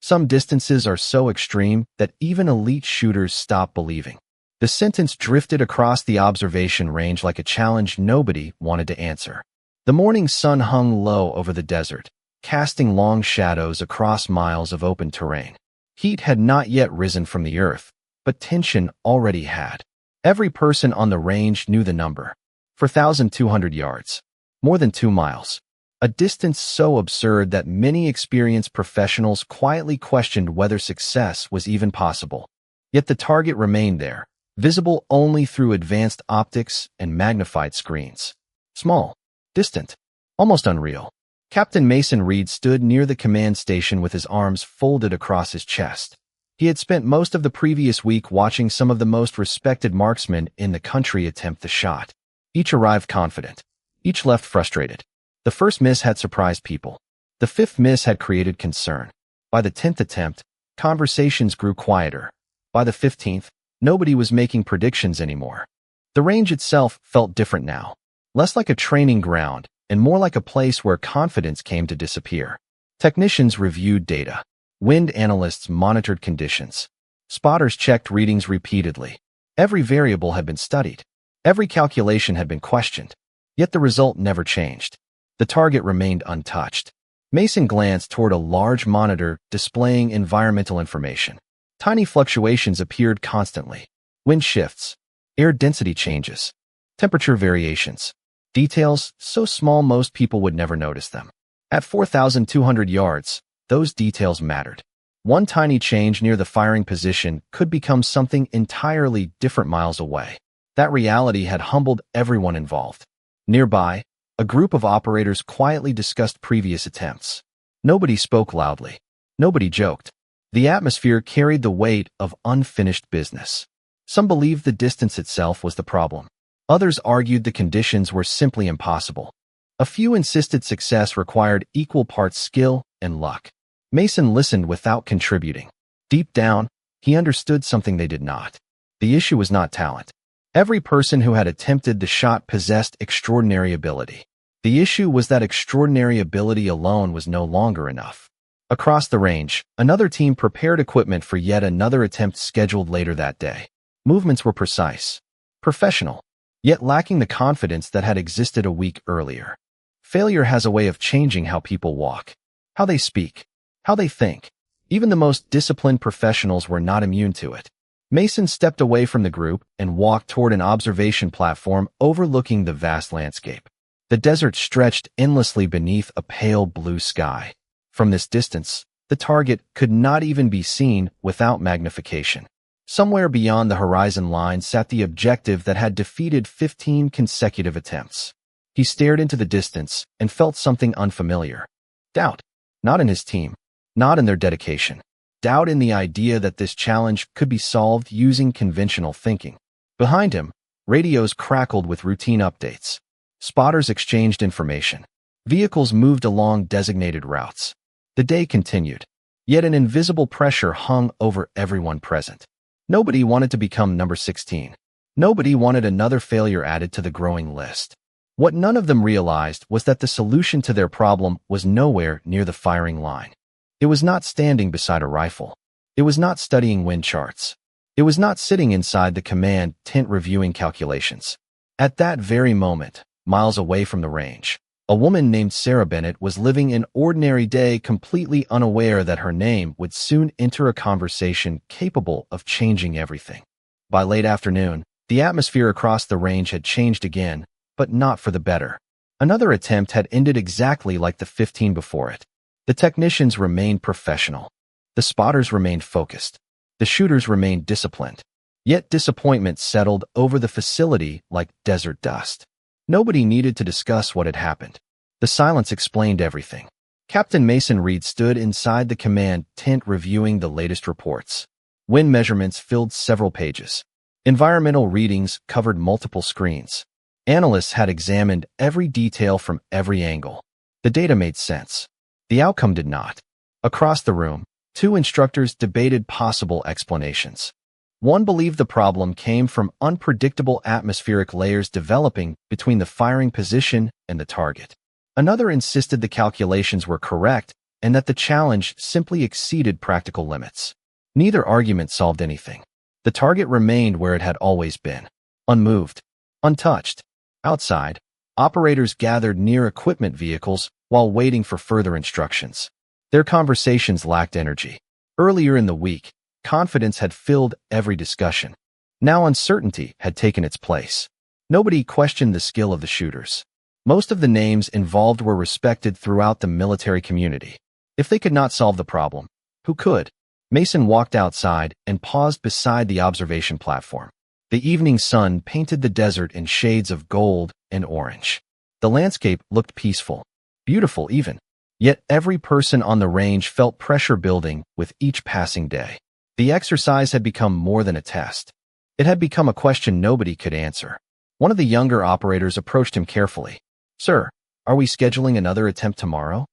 Some distances are so extreme that even elite shooters stop believing. The sentence drifted across the observation range like a challenge nobody wanted to answer. The morning sun hung low over the desert, casting long shadows across miles of open terrain. Heat had not yet risen from the earth, but tension already had. Every person on the range knew the number. 4,200 yards. More than 2 miles. A distance so absurd that many experienced professionals quietly questioned whether success was even possible. Yet the target remained there, visible only through advanced optics and magnified screens. Small, distant, almost unreal. Captain Mason Reed stood near the command station with his arms folded across his chest. He had spent most of the previous week watching some of the most respected marksmen in the country attempt the shot. Each arrived confident. Each left frustrated. The first miss had surprised people. The fifth miss had created concern. By the 10th attempt, conversations grew quieter. By the 15th, nobody was making predictions anymore. The range itself felt different now. Less like a training ground, and more like a place where confidence came to disappear. Technicians reviewed data. Wind analysts monitored conditions. Spotters checked readings repeatedly. Every variable had been studied. Every calculation had been questioned. Yet the result never changed. The target remained untouched. Mason glanced toward a large monitor displaying environmental information. Tiny fluctuations appeared constantly. Wind shifts, air density changes, temperature variations. Details so small most people would never notice them. At 4,200 yards, those details mattered. One tiny change near the firing position could become something entirely different miles away. That reality had humbled everyone involved. Nearby, a group of operators quietly discussed previous attempts. Nobody spoke loudly. Nobody joked. The atmosphere carried the weight of unfinished business. Some believed the distance itself was the problem. Others argued the conditions were simply impossible. A few insisted success required equal parts skill and luck. Mason listened without contributing. Deep down, he understood something they did not. The issue was not talent. Every person who had attempted the shot possessed extraordinary ability. The issue was that extraordinary ability alone was no longer enough. Across the range, another team prepared equipment for yet another attempt scheduled later that day. Movements were precise, professional, yet lacking the confidence that had existed a week earlier. Failure has a way of changing how people walk, how they speak, how they think. Even the most disciplined professionals were not immune to it. Mason stepped away from the group and walked toward an observation platform overlooking the vast landscape. The desert stretched endlessly beneath a pale blue sky. From this distance, the target could not even be seen without magnification. Somewhere beyond the horizon line sat the objective that had defeated 15 consecutive attempts. He stared into the distance and felt something unfamiliar. Doubt. Not in his team. Not in their dedication. Doubt in the idea that this challenge could be solved using conventional thinking. Behind him, radios crackled with routine updates. Spotters exchanged information. Vehicles moved along designated routes. The day continued, yet an invisible pressure hung over everyone present. Nobody wanted to become number 16. Nobody wanted another failure added to the growing list. What none of them realized was that the solution to their problem was nowhere near the firing line. It was not standing beside a rifle. It was not studying wind charts. It was not sitting inside the command tent reviewing calculations. At that very moment, miles away from the range, a woman named Sarah Bennett was living an ordinary day completely unaware that her name would soon enter a conversation capable of changing everything. By late afternoon, the atmosphere across the range had changed again, but not for the better. Another attempt had ended exactly like the 15 before it. The technicians remained professional. The spotters remained focused. The shooters remained disciplined. Yet disappointment settled over the facility like desert dust. Nobody needed to discuss what had happened. The silence explained everything. Captain Mason Reed stood inside the command tent reviewing the latest reports. Wind measurements filled several pages. Environmental readings covered multiple screens. Analysts had examined every detail from every angle. The data made sense. The outcome did not. Across the room, two instructors debated possible explanations. One believed the problem came from unpredictable atmospheric layers developing between the firing position and the target. Another insisted the calculations were correct, and that the challenge simply exceeded practical limits. Neither argument solved anything. The target remained where it had always been, unmoved, untouched. Outside, operators gathered near equipment vehicles while waiting for further instructions. Their conversations lacked energy. Earlier in the week, confidence had filled every discussion. Now uncertainty had taken its place. Nobody questioned the skill of the shooters. Most of the names involved were respected throughout the military community. If they could not solve the problem, who could? Mason walked outside and paused beside the observation platform. The evening sun painted the desert in shades of gold and orange. The landscape looked peaceful, beautiful even. Yet every person on the range felt pressure building with each passing day. The exercise had become more than a test. It had become a question nobody could answer. One of the younger operators approached him carefully. "Sir, are we scheduling another attempt tomorrow?"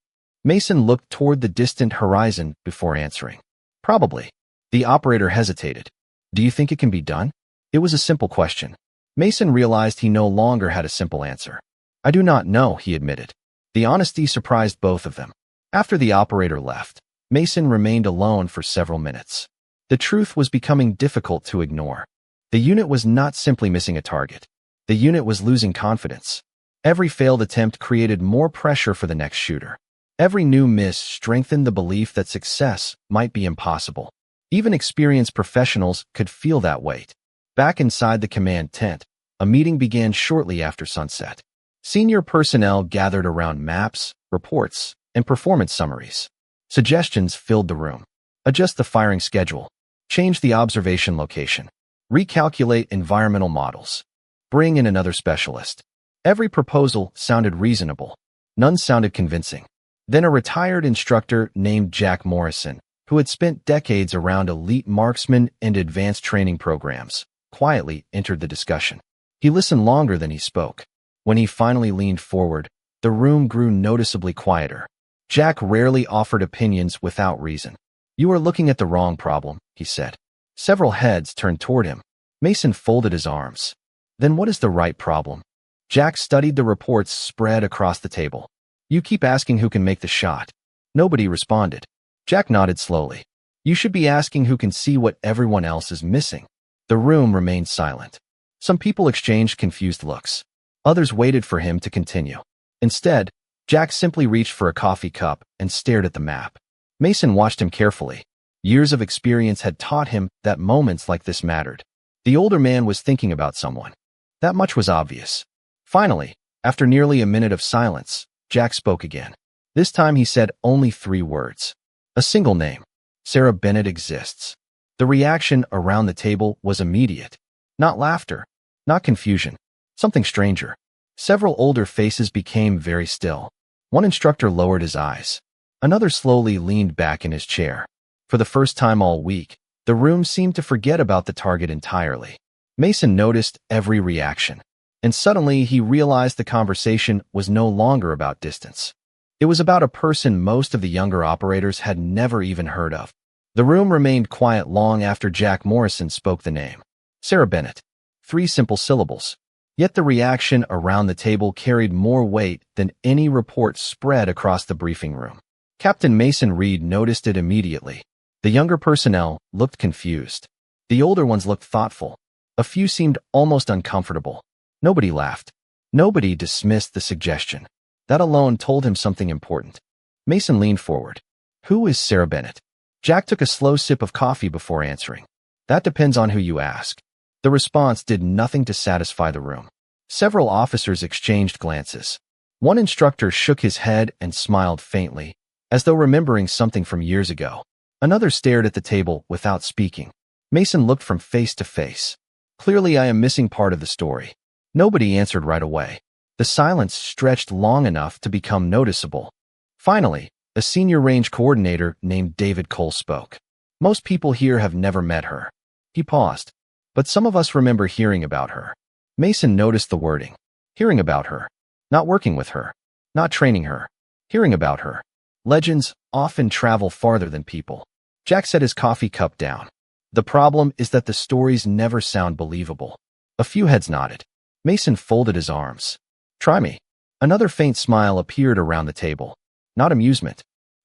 Mason looked toward the distant horizon before answering. "Probably." The operator hesitated. "Do you think it can be done?" It was a simple question. Mason realized he no longer had a simple answer. "I do not know," he admitted. The honesty surprised both of them. After the operator left, Mason remained alone for several minutes. The truth was becoming difficult to ignore. The unit was not simply missing a target. The unit was losing confidence. Every failed attempt created more pressure for the next shooter. Every new miss strengthened the belief that success might be impossible. Even experienced professionals could feel that weight. Back inside the command tent, a meeting began shortly after sunset. Senior personnel gathered around maps, reports, and performance summaries. Suggestions filled the room. Adjust the firing schedule. Change the observation location. Recalculate environmental models. Bring in another specialist. Every proposal sounded reasonable. None sounded convincing. Then a retired instructor named Jack Morrison, who had spent decades around elite marksman and advanced training programs, quietly entered the discussion. He listened longer than he spoke. When he finally leaned forward, the room grew noticeably quieter. Jack rarely offered opinions without reason. "You are looking at the wrong problem," he said. Several heads turned toward him. Mason folded his arms. "Then what is the right problem?" Jack studied the reports spread across the table. "You keep asking who can make the shot." Nobody responded. Jack nodded slowly. "You should be asking who can see what everyone else is missing." The room remained silent. Some people exchanged confused looks. Others waited for him to continue. Instead, Jack simply reached for a coffee cup and stared at the map. Mason watched him carefully. Years of experience had taught him that moments like this mattered. The older man was thinking about someone. That much was obvious. Finally, after nearly a minute of silence, Jack spoke again. This time he said only 3 words. A single name. "Sarah Bennett exists." The reaction around the table was immediate. Not laughter, not confusion, something stranger. Several older faces became very still. One instructor lowered his eyes. Another slowly leaned back in his chair. For the first time all week, the room seemed to forget about the target entirely. Mason noticed every reaction, and suddenly he realized the conversation was no longer about distance. It was about a person most of the younger operators had never even heard of. The room remained quiet long after Jack Morrison spoke the name. Sarah Bennett. 3 simple syllables. Yet the reaction around the table carried more weight than any report spread across the briefing room. Captain Mason Reed noticed it immediately. The younger personnel looked confused. The older ones looked thoughtful. A few seemed almost uncomfortable. Nobody laughed. Nobody dismissed the suggestion. That alone told him something important. Mason leaned forward. "Who is Sarah Bennett?" Jack took a slow sip of coffee before answering. "That depends on who you ask." The response did nothing to satisfy the room. Several officers exchanged glances. One instructor shook his head and smiled faintly, as though remembering something from years ago. Another stared at the table without speaking. Mason looked from face to face. "Clearly I am missing part of the story." Nobody answered right away. The silence stretched long enough to become noticeable. Finally, a senior range coordinator named David Cole spoke. "Most people here have never met her." He paused. "But some of us remember hearing about her." Mason noticed the wording. Hearing about her. Not working with her. Not training her. Hearing about her. Legends often travel farther than people. Jack set his coffee cup down. "The problem is that the stories never sound believable." A few heads nodded. Mason folded his arms. "Try me." Another faint smile appeared around the table. Not amusement.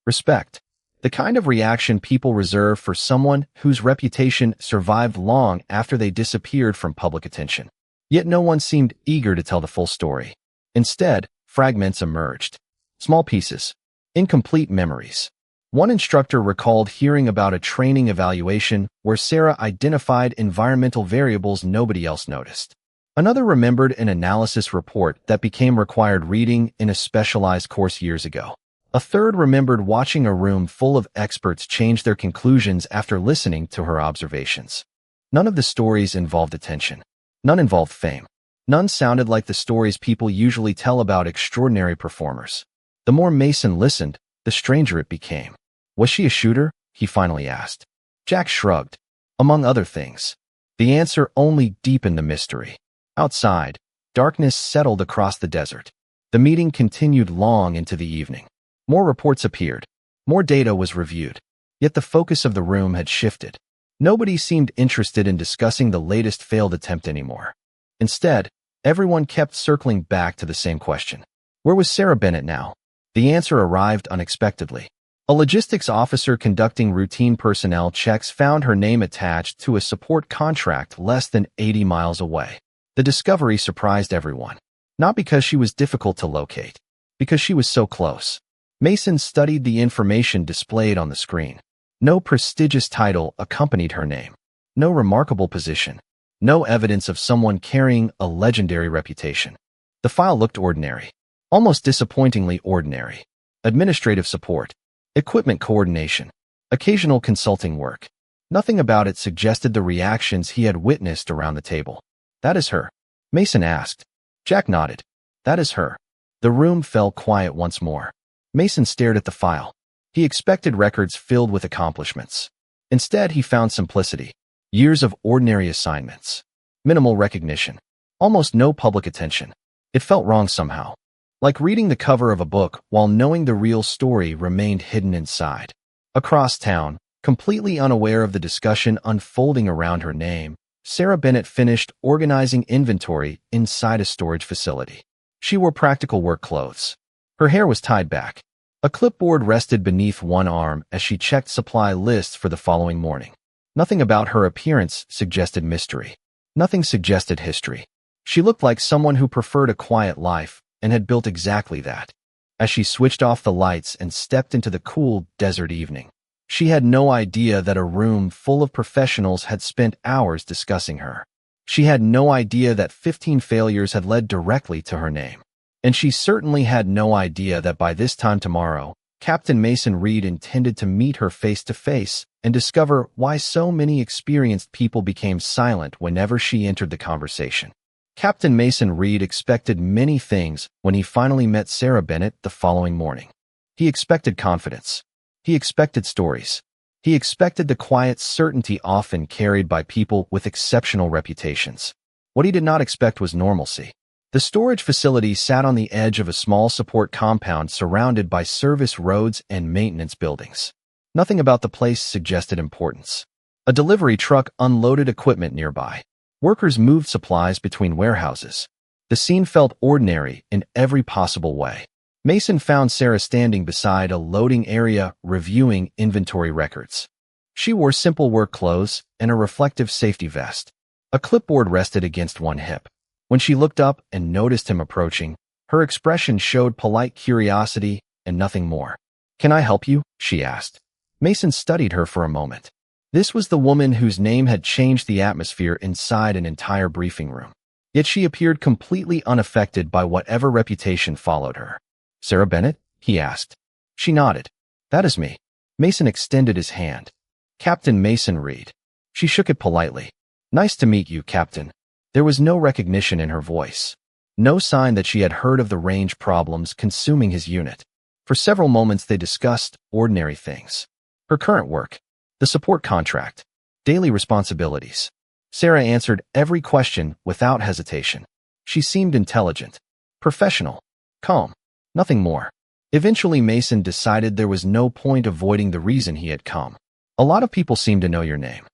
Respect. The kind of reaction people reserve for someone whose reputation survived long after they disappeared from public attention. Yet no one seemed eager to tell the full story. Instead, fragments emerged. Small pieces. Incomplete memories. One instructor recalled hearing about a training evaluation where Sarah identified environmental variables nobody else noticed. Another remembered an analysis report that became required reading in a specialized course years ago. A third remembered watching a room full of experts change their conclusions after listening to her observations. None of the stories involved attention. None involved fame. None sounded like the stories people usually tell about extraordinary performers. The more Mason listened, the stranger it became. Was she a shooter? He finally asked. Jack shrugged. Among other things. The answer only deepened the mystery. Outside, darkness settled across the desert. The meeting continued long into the evening. More reports appeared. More data was reviewed. Yet the focus of the room had shifted. Nobody seemed interested in discussing the latest failed attempt anymore. Instead, everyone kept circling back to the same question. Where was Sarah Bennett now? The answer arrived unexpectedly. A logistics officer conducting routine personnel checks found her name attached to a support contract less than 80 miles away. The discovery surprised everyone. Not because she was difficult to locate, because she was so close. Mason studied the information displayed on the screen. No prestigious title accompanied her name. No remarkable position. No evidence of someone carrying a legendary reputation. The file looked ordinary. Almost disappointingly ordinary. Administrative support. Equipment coordination. Occasional consulting work. Nothing about it suggested the reactions he had witnessed around the table. That is her? Mason asked. Jack nodded. That is her. The room fell quiet once more. Mason stared at the file. He expected records filled with accomplishments. Instead, he found simplicity. Years of ordinary assignments. Minimal recognition. Almost no public attention. It felt wrong somehow. Like reading the cover of a book while knowing the real story remained hidden inside. Across town, completely unaware of the discussion unfolding around her name, Sarah Bennett finished organizing inventory inside a storage facility. She wore practical work clothes. Her hair was tied back. A clipboard rested beneath one arm as she checked supply lists for the following morning. Nothing about her appearance suggested mystery. Nothing suggested history. She looked like someone who preferred a quiet life and had built exactly that. As she switched off the lights and stepped into the cool desert evening, she had no idea that a room full of professionals had spent hours discussing her. She had no idea that 15 failures had led directly to her name. And she certainly had no idea that by this time tomorrow, Captain Mason Reed intended to meet her face to face and discover why so many experienced people became silent whenever she entered the conversation. Captain Mason Reed expected many things when he finally met Sarah Bennett the following morning. He expected confidence. He expected stories. He expected the quiet certainty often carried by people with exceptional reputations. What he did not expect was normalcy. The storage facility sat on the edge of a small support compound surrounded by service roads and maintenance buildings. Nothing about the place suggested importance. A delivery truck unloaded equipment nearby. Workers moved supplies between warehouses. The scene felt ordinary in every possible way. Mason found Sarah standing beside a loading area reviewing inventory records. She wore simple work clothes and a reflective safety vest. A clipboard rested against one hip. When she looked up and noticed him approaching, her expression showed polite curiosity and nothing more. "Can I help you?" she asked. Mason studied her for a moment. This was the woman whose name had changed the atmosphere inside an entire briefing room. Yet she appeared completely unaffected by whatever reputation followed her. "Sarah Bennett?" he asked. She nodded. "That is me." Mason extended his hand. "Captain Mason Reed." She shook it politely. "Nice to meet you, Captain." There was no recognition in her voice. No sign that she had heard of the range problems consuming his unit. For several moments they discussed ordinary things. Her current work, the support contract, daily responsibilities. Sarah answered every question without hesitation. She seemed intelligent, professional, calm, nothing more. Eventually Mason decided there was no point avoiding the reason he had come. "A lot of people seem to know your name."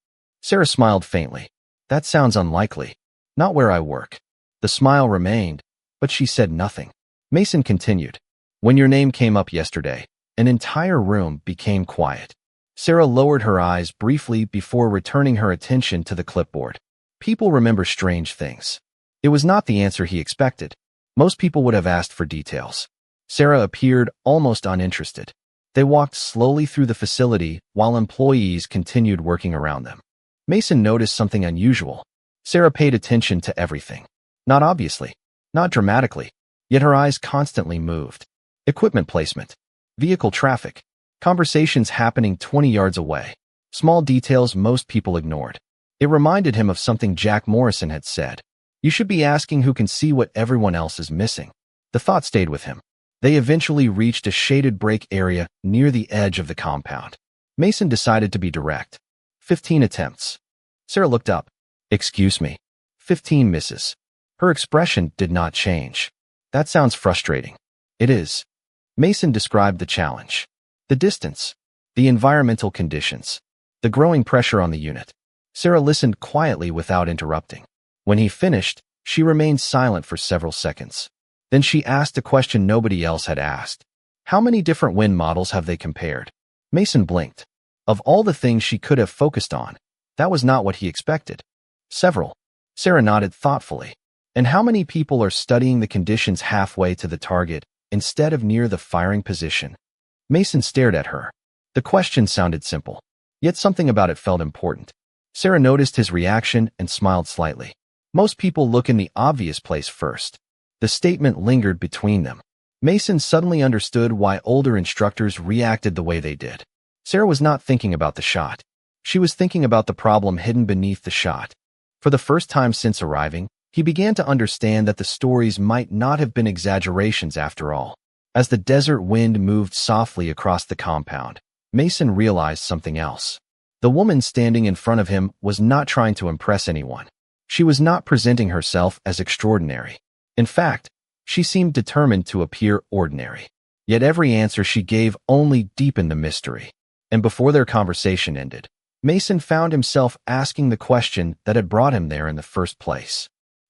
Sarah smiled faintly. "That sounds unlikely. Not where I work." The smile remained, but she said nothing. Mason continued. "When your name came up yesterday, an entire room became quiet. Sarah lowered her eyes briefly before returning her attention to the clipboard. People remember strange things. It was not the answer he expected. Most people would have asked for details. Sarah appeared almost uninterested. They walked slowly through the facility while employees continued working around them. Mason noticed something unusual. Sarah paid attention to everything. Not obviously, not dramatically, yet her eyes constantly moved. Equipment placement, vehicle traffic, conversations happening 20 yards away. Small details most people ignored. It reminded him of something Jack Morrison had said. You should be asking who can see what everyone else is missing. The thought stayed with him. They eventually reached a shaded break area near the edge of the compound. Mason decided to be direct. 15 attempts. Sarah looked up. Excuse me. 15 misses. Her expression did not change. That sounds frustrating. It is. Mason described the challenge. The distance. The environmental conditions. The growing pressure on the unit. Sarah listened quietly without interrupting. When he finished, she remained silent for several seconds. Then she asked a question nobody else had asked. How many different wind models have they compared? Mason blinked. Of all the things she could have focused on, that was not what he expected. Several. Sarah nodded thoughtfully. And how many people are studying the conditions halfway to the target instead of near the firing position? Mason stared at her. The question sounded simple, yet something about it felt important. Sarah noticed his reaction and smiled slightly. Most people look in the obvious place first. The statement lingered between them. Mason suddenly understood why older instructors reacted the way they did. Sarah was not thinking about the shot. She was thinking about the problem hidden beneath the shot. For the first time since arriving, he began to understand that the stories might not have been exaggerations after all. As the desert wind moved softly across the compound, Mason realized something else. The woman standing in front of him was not trying to impress anyone. She was not presenting herself as extraordinary. In fact, she seemed determined to appear ordinary. Yet every answer she gave only deepened the mystery. And before their conversation ended, Mason found himself asking the question that had brought him there in the first place.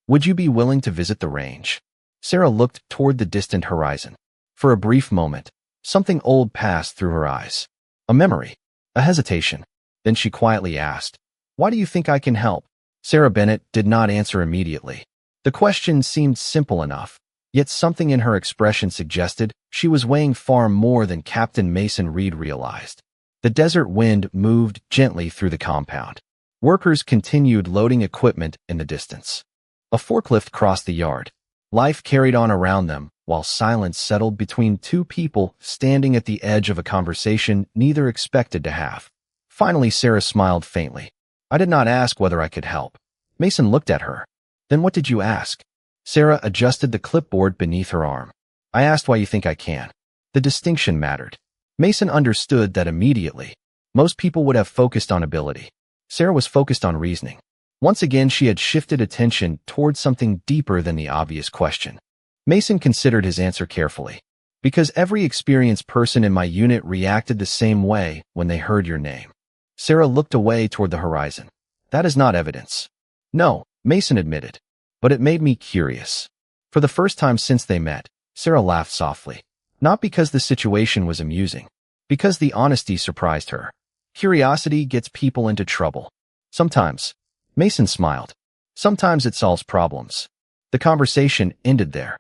Would you be willing to visit the range? Sarah looked toward the distant horizon. For a brief moment, something old passed through her eyes. A memory, a hesitation. Then she quietly asked, "Why do you think I can help?" Sarah Bennett did not answer immediately. The question seemed simple enough, yet something in her expression suggested she was weighing far more than Captain Mason Reed realized. The desert wind moved gently through the compound. Workers continued loading equipment in the distance. A forklift crossed the yard. Life carried on around them, while silence settled between two people standing at the edge of a conversation neither expected to have. Finally, Sarah smiled faintly. "I did not ask whether I could help." Mason looked at her. "Then what did you ask?" Sarah adjusted the clipboard beneath her arm. "I asked why you think I can." The distinction mattered. Mason understood that immediately. Most people would have focused on ability. Sarah was focused on reasoning. Once again, she had shifted attention towards something deeper than the obvious question. Mason considered his answer carefully. "Because every experienced person in my unit reacted the same way when they heard your name." Sarah looked away toward the horizon. "That is not evidence." "No," Mason admitted. "But it made me curious." For the first time since they met, Sarah laughed softly. Not because the situation was amusing, because the honesty surprised her. Curiosity gets people into trouble. Sometimes. Mason smiled. Sometimes it solves problems. The conversation ended there.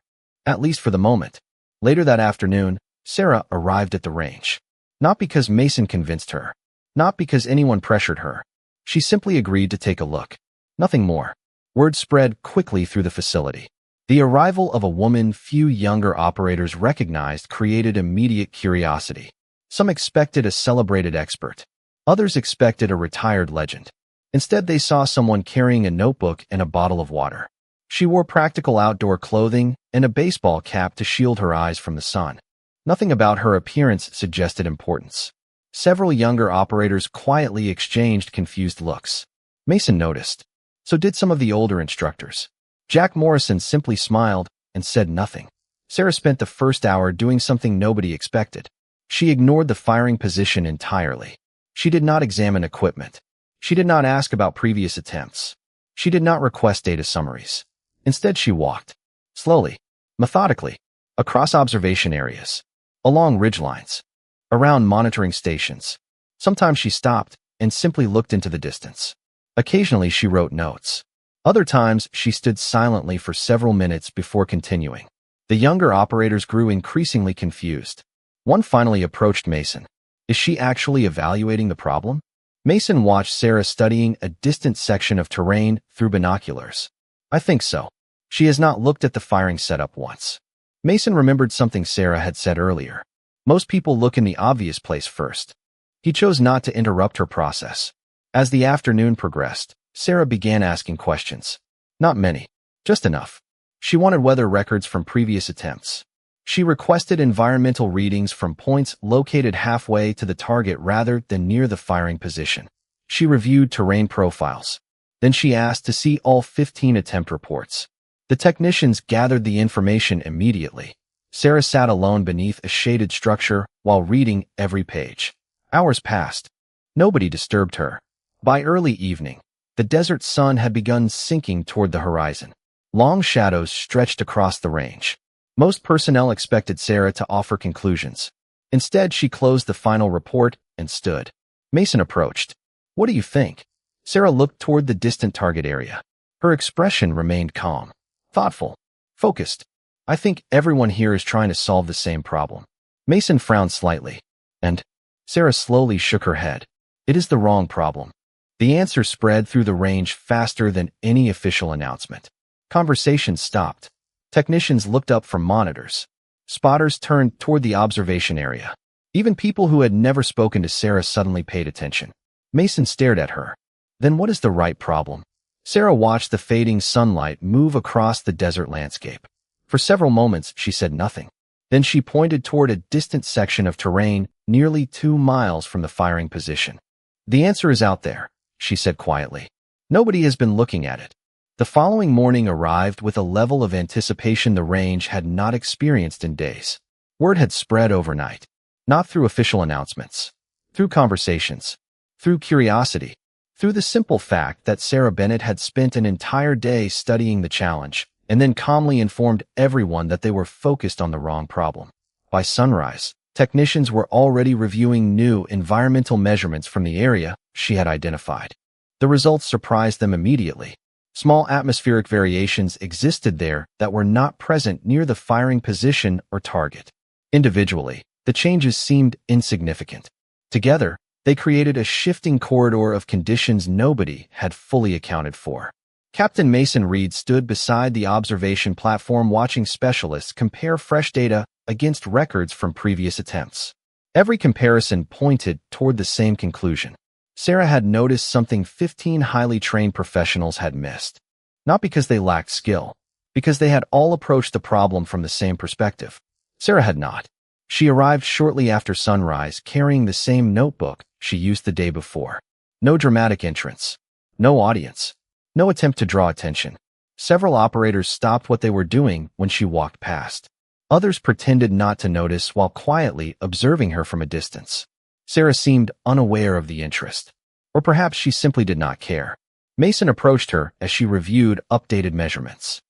At least for the moment. Later that afternoon, Sarah arrived at the range. Not because Mason convinced her. Not because anyone pressured her. She simply agreed to take a look. Nothing more. Word spread quickly through the facility. The arrival of a woman few younger operators recognized created immediate curiosity. Some expected a celebrated expert. Others expected a retired legend. Instead, they saw someone carrying a notebook and a bottle of water. She wore practical outdoor clothing and a baseball cap to shield her eyes from the sun. Nothing about her appearance suggested importance. Several younger operators quietly exchanged confused looks. Mason noticed. So did some of the older instructors. Jack Morrison simply smiled and said nothing. Sarah spent the first hour doing something nobody expected. She ignored the firing position entirely. She did not examine equipment. She did not ask about previous attempts. She did not request data summaries. Instead, she walked, slowly, methodically, across observation areas, along ridgelines, around monitoring stations. Sometimes she stopped and simply looked into the distance. Occasionally she wrote notes. Other times she stood silently for several minutes before continuing. The younger operators grew increasingly confused. One finally approached Mason. Is she actually evaluating the problem? Mason watched Sarah studying a distant section of terrain through binoculars. I think so. She has not looked at the firing setup once. Mason remembered something Sarah had said earlier. Most people look in the obvious place first. He chose not to interrupt her process. As the afternoon progressed, Sarah began asking questions. Not many, just enough. She wanted weather records from previous attempts. She requested environmental readings from points located halfway to the target rather than near the firing position. She reviewed terrain profiles. Then she asked to see all 15 attempt reports. The technicians gathered the information immediately. Sarah sat alone beneath a shaded structure while reading every page. Hours passed. Nobody disturbed her. By early evening, the desert sun had begun sinking toward the horizon. Long shadows stretched across the range. Most personnel expected Sarah to offer conclusions. Instead, she closed the final report and stood. Mason approached. What do you think? Sarah looked toward the distant target area. Her expression remained calm, thoughtful, focused. I think everyone here is trying to solve the same problem. Mason frowned slightly. And Sarah slowly shook her head. It is the wrong problem. The answer spread through the range faster than any official announcement. Conversations stopped. Technicians looked up from monitors. Spotters turned toward the observation area. Even people who had never spoken to Sarah suddenly paid attention. Mason stared at her. Then what is the right problem? Sarah watched the fading sunlight move across the desert landscape. For several moments, she said nothing. Then she pointed toward a distant section of terrain nearly 2 miles from the firing position. The answer is out there, she said quietly. Nobody has been looking at it. The following morning arrived with a level of anticipation the range had not experienced in days. Word had spread overnight, not through official announcements, through conversations, through curiosity, through the simple fact that Sarah Bennett had spent an entire day studying the challenge and then calmly informed everyone that they were focused on the wrong problem. By sunrise, technicians were already reviewing new environmental measurements from the area she had identified. The results surprised them immediately. Small atmospheric variations existed there that were not present near the firing position or target. Individually, the changes seemed insignificant. Together, they created a shifting corridor of conditions nobody had fully accounted for. Captain Mason Reed stood beside the observation platform watching specialists compare fresh data against records from previous attempts. Every comparison pointed toward the same conclusion. Sarah had noticed something 15 highly trained professionals had missed. Not because they lacked skill, because they had all approached the problem from the same perspective. Sarah had not. She arrived shortly after sunrise carrying the same notebook she used the day before. No dramatic entrance. No audience. No attempt to draw attention. Several operators stopped what they were doing when she walked past. Others pretended not to notice while quietly observing her from a distance. Sarah seemed unaware of the interest. Or perhaps she simply did not care. Mason approached her as she reviewed updated measurements.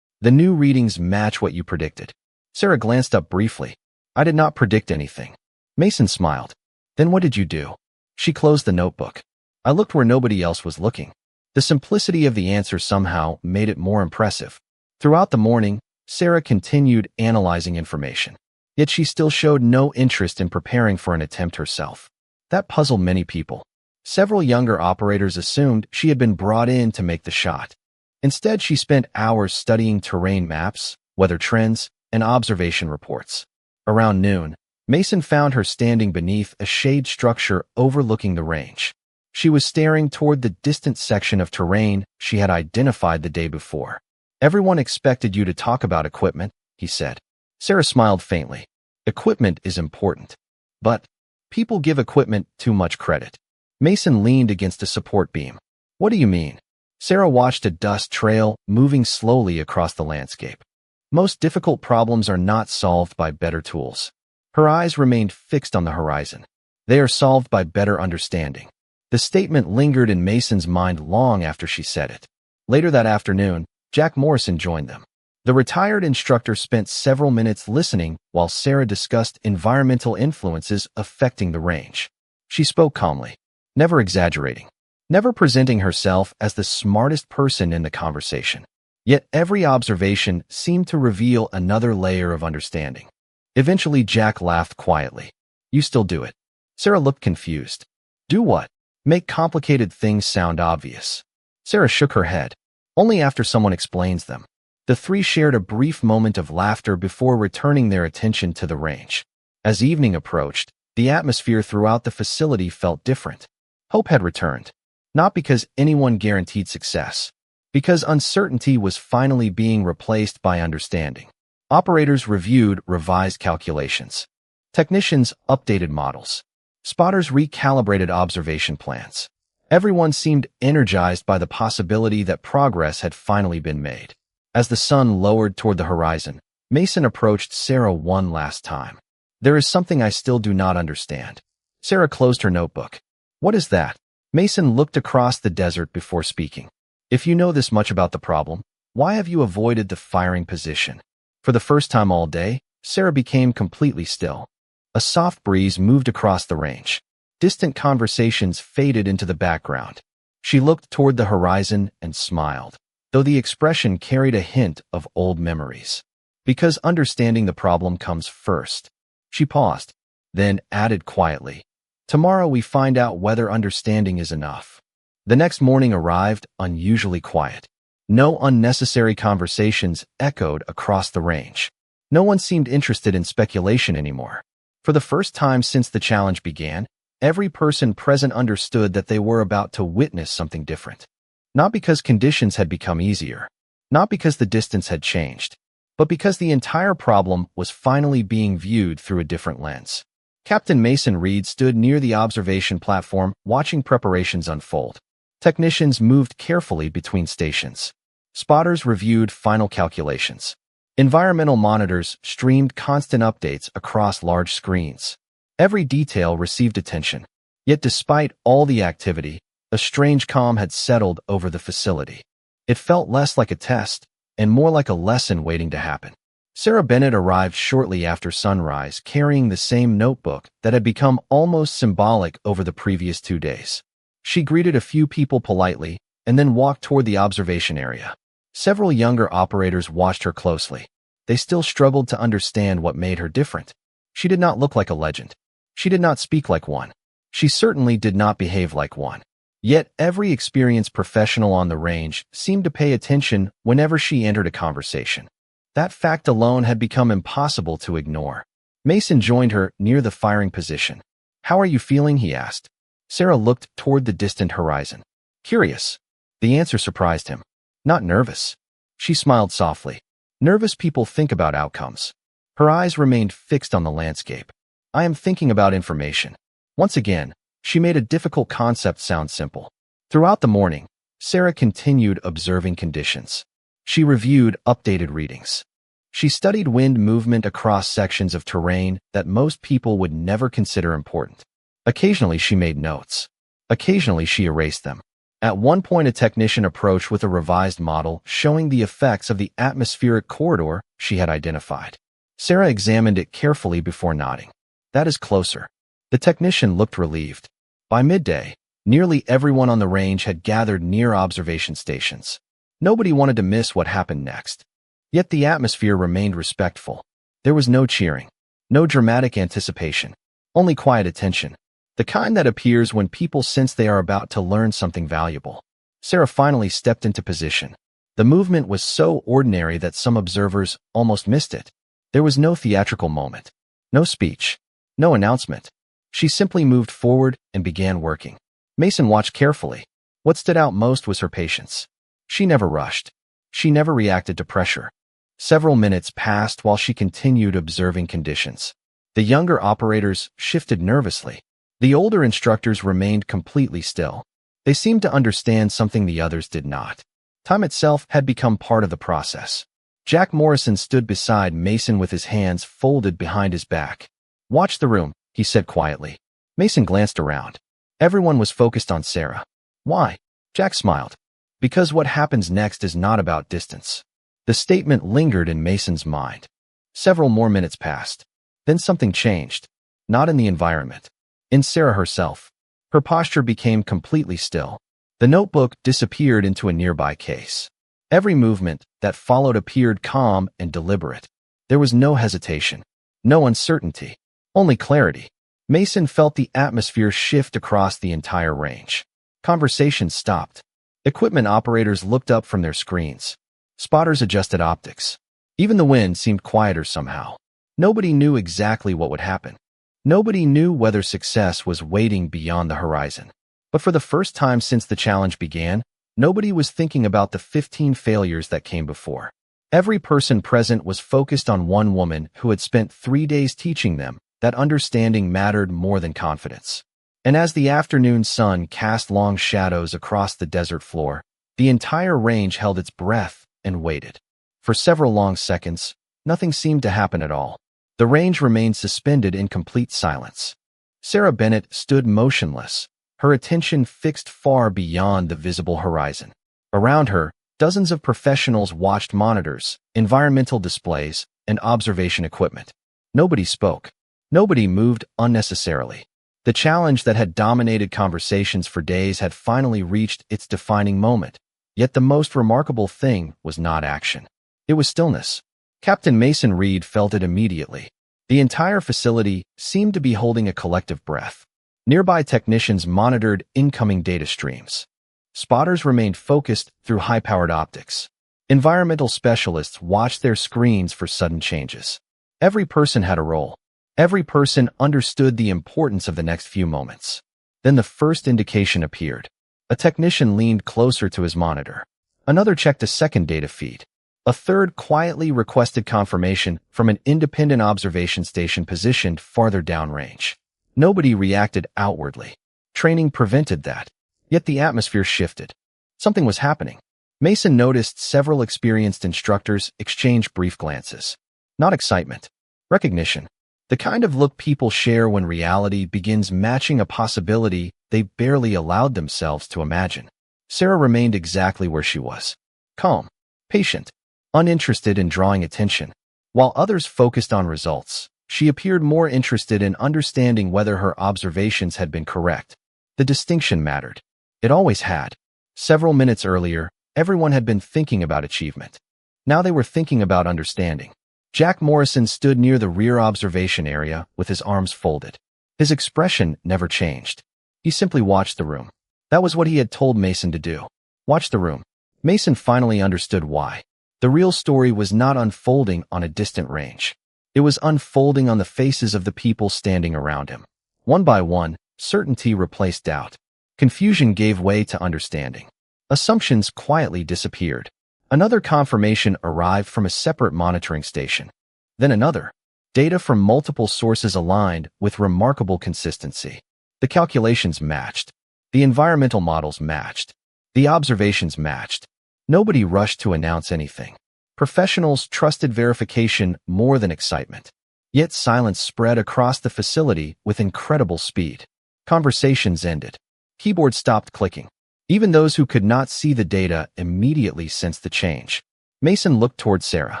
The new readings match what you predicted. Sarah glanced up briefly. I did not predict anything. Mason smiled. Then what did you do? She closed the notebook. I looked where nobody else was looking. The simplicity of the answer somehow made it more impressive. Throughout the morning, Sarah continued analyzing information. Yet she still showed no interest in preparing for an attempt herself. That puzzled many people. Several younger operators assumed she had been brought in to make the shot. Instead, she spent hours studying terrain maps, weather trends, and observation reports. Around noon, Mason found her standing beneath a shade structure overlooking the range. She was staring toward the distant section of terrain she had identified the day before. Everyone expected you to talk about equipment, he said. Sarah smiled faintly. Equipment is important. But people give equipment too much credit. Mason leaned against a support beam. What do you mean? Sarah watched a dust trail moving slowly across the landscape. Most difficult problems are not solved by better tools. Her eyes remained fixed on the horizon. They are solved by better understanding. The statement lingered in Mason's mind long after she said it. Later that afternoon, Jack Morrison joined them. The retired instructor spent several minutes listening while Sarah discussed environmental influences affecting the range. She spoke calmly, never exaggerating, never presenting herself as the smartest person in the conversation. Yet every observation seemed to reveal another layer of understanding. Eventually, Jack laughed quietly. "You still do it." Sarah looked confused. "Do what?" "Make complicated things sound obvious." Sarah shook her head. "Only after someone explains them." The three shared a brief moment of laughter before returning their attention to the range. As evening approached, the atmosphere throughout the facility felt different. Hope had returned. Not because anyone guaranteed success, because uncertainty was finally being replaced by understanding. Operators reviewed revised calculations. Technicians updated models. Spotters recalibrated observation plans. Everyone seemed energized by the possibility that progress had finally been made. As the sun lowered toward the horizon, Mason approached Sarah one last time. "There is something I still do not understand." Sarah closed her notebook. "What is that?" Mason looked across the desert before speaking. "If you know this much about the problem, why have you avoided the firing position?" For the first time all day, Sarah became completely still. A soft breeze moved across the range. Distant conversations faded into the background. She looked toward the horizon and smiled, though the expression carried a hint of old memories. "Because understanding the problem comes first." She paused, then added quietly, "Tomorrow we find out whether understanding is enough." The next morning arrived unusually quiet. No unnecessary conversations echoed across the range. No one seemed interested in speculation anymore. For the first time since the challenge began, every person present understood that they were about to witness something different. Not because conditions had become easier, not because the distance had changed, but because the entire problem was finally being viewed through a different lens. Captain Mason Reed stood near the observation platform, watching preparations unfold. Technicians moved carefully between stations. Spotters reviewed final calculations. Environmental monitors streamed constant updates across large screens. Every detail received attention. Yet despite all the activity, a strange calm had settled over the facility. It felt less like a test and more like a lesson waiting to happen. Sarah Bennett arrived shortly after sunrise, carrying the same notebook that had become almost symbolic over the previous 2 days. She greeted a few people politely and then walked toward the observation area. Several younger operators watched her closely. They still struggled to understand what made her different. She did not look like a legend. She did not speak like one. She certainly did not behave like one. Yet every experienced professional on the range seemed to pay attention whenever she entered a conversation. That fact alone had become impossible to ignore. Mason joined her near the firing position. "How are you feeling?" he asked. Sarah looked toward the distant horizon. "Curious." The answer surprised him. "Not nervous." She smiled softly. "Nervous people think about outcomes." Her eyes remained fixed on the landscape. "I am thinking about information." Once again, she made a difficult concept sound simple. Throughout the morning, Sarah continued observing conditions. She reviewed updated readings. She studied wind movement across sections of terrain that most people would never consider important. Occasionally, she made notes. Occasionally, she erased them. At one point, a technician approached with a revised model showing the effects of the atmospheric corridor she had identified. Sarah examined it carefully before nodding. "That is closer." The technician looked relieved. By midday, nearly everyone on the range had gathered near observation stations. Nobody wanted to miss what happened next. Yet the atmosphere remained respectful. There was no cheering, no dramatic anticipation, only quiet attention, the kind that appears when people sense they are about to learn something valuable. Sarah finally stepped into position. The movement was so ordinary that some observers almost missed it. There was no theatrical moment, no speech, no announcement. She simply moved forward and began working. Mason watched carefully. What stood out most was her patience. She never rushed. She never reacted to pressure. Several minutes passed while she continued observing conditions. The younger operators shifted nervously. The older instructors remained completely still. They seemed to understand something the others did not. Time itself had become part of the process. Jack Morrison stood beside Mason with his hands folded behind his back. "Watch the room," he said quietly. Mason glanced around. Everyone was focused on Sarah. "Why?" Jack smiled. "Because what happens next is not about distance. The statement lingered in Mason's mind. Several more minutes passed. Then something changed. Not in the environment. In Sarah herself. Her posture became completely still. The notebook disappeared into a nearby case. Every movement that followed appeared calm and deliberate. There was no hesitation. No uncertainty. Only clarity. Mason felt the atmosphere shift across the entire range. Conversations stopped. Equipment operators looked up from their screens. Spotters adjusted optics. Even the wind seemed quieter somehow. Nobody knew exactly what would happen. Nobody knew whether success was waiting beyond the horizon. But for the first time since the challenge began, nobody was thinking about the 15 failures that came before. Every person present was focused on one woman who had spent 3 days teaching them that understanding mattered more than confidence. And as the afternoon sun cast long shadows across the desert floor, the entire range held its breath and waited. For several long seconds, nothing seemed to happen at all. The range remained suspended in complete silence. Sarah Bennett stood motionless, her attention fixed far beyond the visible horizon. Around her, dozens of professionals watched monitors, environmental displays, and observation equipment. Nobody spoke. Nobody moved unnecessarily. The challenge that had dominated conversations for days had finally reached its defining moment. Yet the most remarkable thing was not action. It was stillness. Captain Mason Reed felt it immediately. The entire facility seemed to be holding a collective breath. Nearby technicians monitored incoming data streams. Spotters remained focused through high-powered optics. Environmental specialists watched their screens for sudden changes. Every person had a role. Every person understood the importance of the next few moments. Then the first indication appeared. A technician leaned closer to his monitor. Another checked a second data feed. A third quietly requested confirmation from an independent observation station positioned farther downrange. Nobody reacted outwardly. Training prevented that. Yet the atmosphere shifted. Something was happening. Mason noticed several experienced instructors exchange brief glances. Not excitement. Recognition. The kind of look people share when reality begins matching a possibility they barely allowed themselves to imagine. Sarah remained exactly where she was. Calm. Patient. Uninterested in drawing attention. While others focused on results, she appeared more interested in understanding whether her observations had been correct. The distinction mattered. It always had. Several minutes earlier, everyone had been thinking about achievement. Now they were thinking about understanding. Jack Morrison stood near the rear observation area with his arms folded. His expression never changed. He simply watched the room. That was what he had told Mason to do. Watch the room. Mason finally understood why. The real story was not unfolding on a distant range. It was unfolding on the faces of the people standing around him. One by one, certainty replaced doubt. Confusion gave way to understanding. Assumptions quietly disappeared. Another confirmation arrived from a separate monitoring station. Then another. Data from multiple sources aligned with remarkable consistency. The calculations matched. The environmental models matched. The observations matched. Nobody rushed to announce anything. Professionals trusted verification more than excitement. Yet silence spread across the facility with incredible speed. Conversations ended. Keyboards stopped clicking. Even those who could not see the data immediately sensed the change. Mason looked toward Sarah.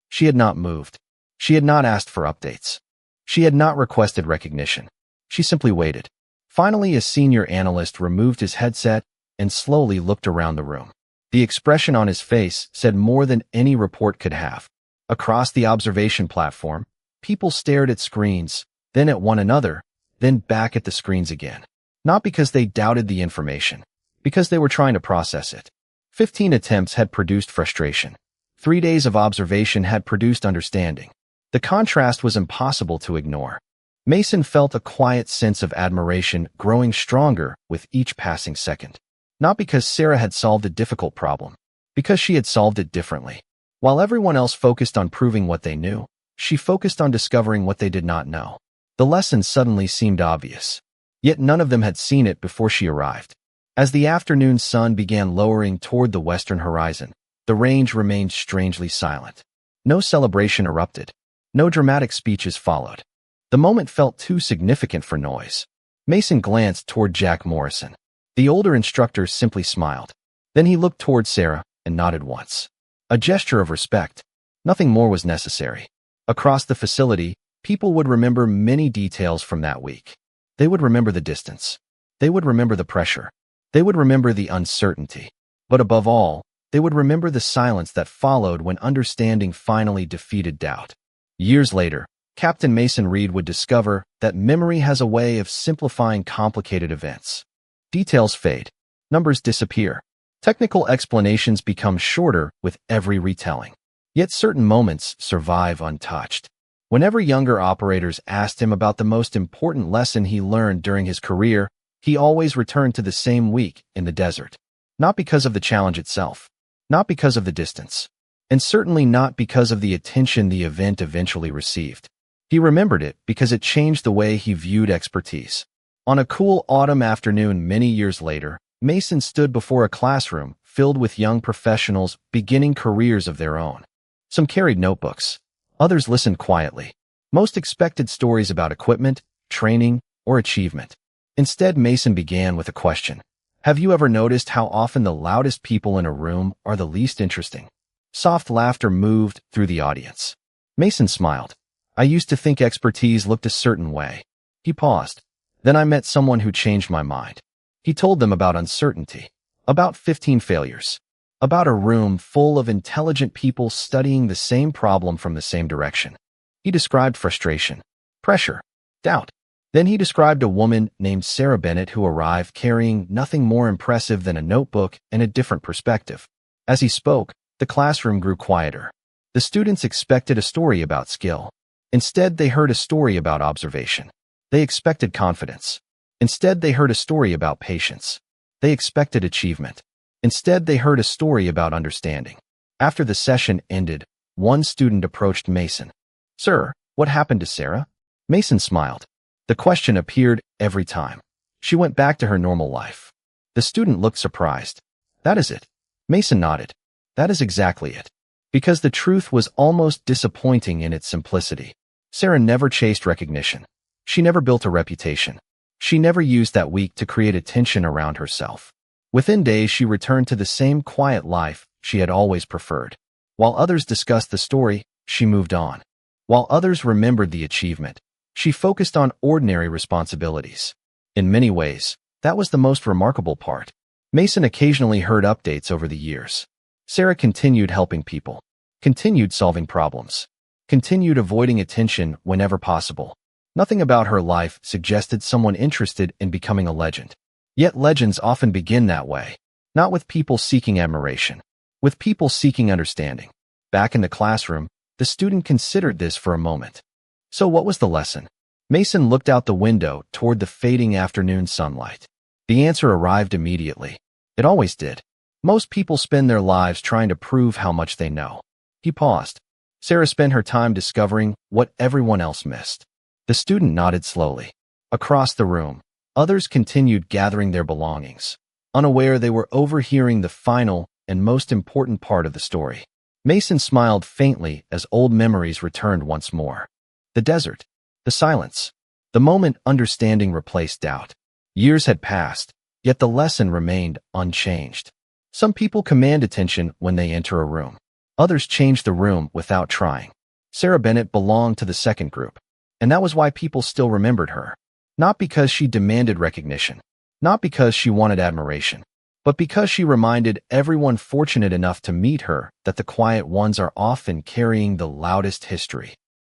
She had not moved. She had not asked for updates. She had not requested recognition. She simply waited. Finally, a senior analyst removed his headset and slowly looked around the room. The expression on his face said more than any report could have. Across the observation platform, people stared at screens, then at one another, then back at the screens again. Not because they doubted the information, because they were trying to process it. 15 attempts had produced frustration. 3 days of observation had produced understanding. The contrast was impossible to ignore. Mason felt a quiet sense of admiration growing stronger with each passing second. Not because Sarah had solved a difficult problem, because she had solved it differently. While everyone else focused on proving what they knew, she focused on discovering what they did not know. The lesson suddenly seemed obvious. Yet none of them had seen it before she arrived. As the afternoon sun began lowering toward the western horizon, the range remained strangely silent. No celebration erupted. No dramatic speeches followed. The moment felt too significant for noise. Mason glanced toward Jack Morrison. The older instructor simply smiled. Then he looked toward Sarah and nodded once. A gesture of respect. Nothing more was necessary. Across the facility, people would remember many details from that week. They would remember the distance. They would remember the pressure. They would remember the uncertainty. But above all, they would remember the silence that followed when understanding finally defeated doubt. Years later, Captain Mason Reed would discover that memory has a way of simplifying complicated events. Details fade. Numbers disappear. Technical explanations become shorter with every retelling. Yet certain moments survive untouched. Whenever younger operators asked him about the most important lesson he learned during his career, he always returned to the same week in the desert. Not because of the challenge itself, not because of the distance, and certainly not because of the attention the event eventually received. He remembered it because it changed the way he viewed expertise. On a cool autumn afternoon many years later, Mason stood before a classroom filled with young professionals beginning careers of their own. Some carried notebooks. Others listened quietly. Most expected stories about equipment, training, or achievement. Instead, Mason began with a question. Have you ever noticed how often the loudest people in a room are the least interesting? Soft laughter moved through the audience. Mason smiled. I used to think expertise looked a certain way. He paused. Then I met someone who changed my mind. He told them about uncertainty, about 15 failures, about a room full of intelligent people studying the same problem from the same direction. He described frustration, pressure, doubt. Then he described a woman named Sarah Bennett who arrived carrying nothing more impressive than a notebook and a different perspective. As he spoke, the classroom grew quieter. The students expected a story about skill. Instead, they heard a story about observation. They expected confidence. Instead, they heard a story about patience. They expected achievement. Instead, they heard a story about understanding. After the session ended, one student approached Mason. Sir, what happened to Sarah? Mason smiled. The question appeared every time. She went back to her normal life. The student looked surprised. That is it. Mason nodded. That is exactly it. Because the truth was almost disappointing in its simplicity. Sarah never chased recognition. She never built a reputation. She never used that week to create attention around herself. Within days, she returned to the same quiet life she had always preferred. While others discussed the story, she moved on. While others remembered the achievement, she focused on ordinary responsibilities. In many ways, that was the most remarkable part. Mason occasionally heard updates over the years. Sarah continued helping people, continued solving problems, continued avoiding attention whenever possible. Nothing about her life suggested someone interested in becoming a legend. Yet legends often begin that way, not with people seeking admiration, with people seeking understanding. Back in the classroom, the student considered this for a moment. So what was the lesson? Mason looked out the window toward the fading afternoon sunlight. The answer arrived immediately. It always did. Most people spend their lives trying to prove how much they know. He paused. Sarah spent her time discovering what everyone else missed. The student nodded slowly. Across the room, others continued gathering their belongings, unaware they were overhearing the final and most important part of the story. Mason smiled faintly as old memories returned once more. The desert, the silence, the moment understanding replaced doubt. Years had passed, yet the lesson remained unchanged. Some people command attention when they enter a room. Others change the room without trying. Sarah Bennett belonged to the second group, and that was why people still remembered her. Not because she demanded recognition, not because she wanted admiration, but because she reminded everyone fortunate enough to meet her that the quiet ones are often carrying the loudest history.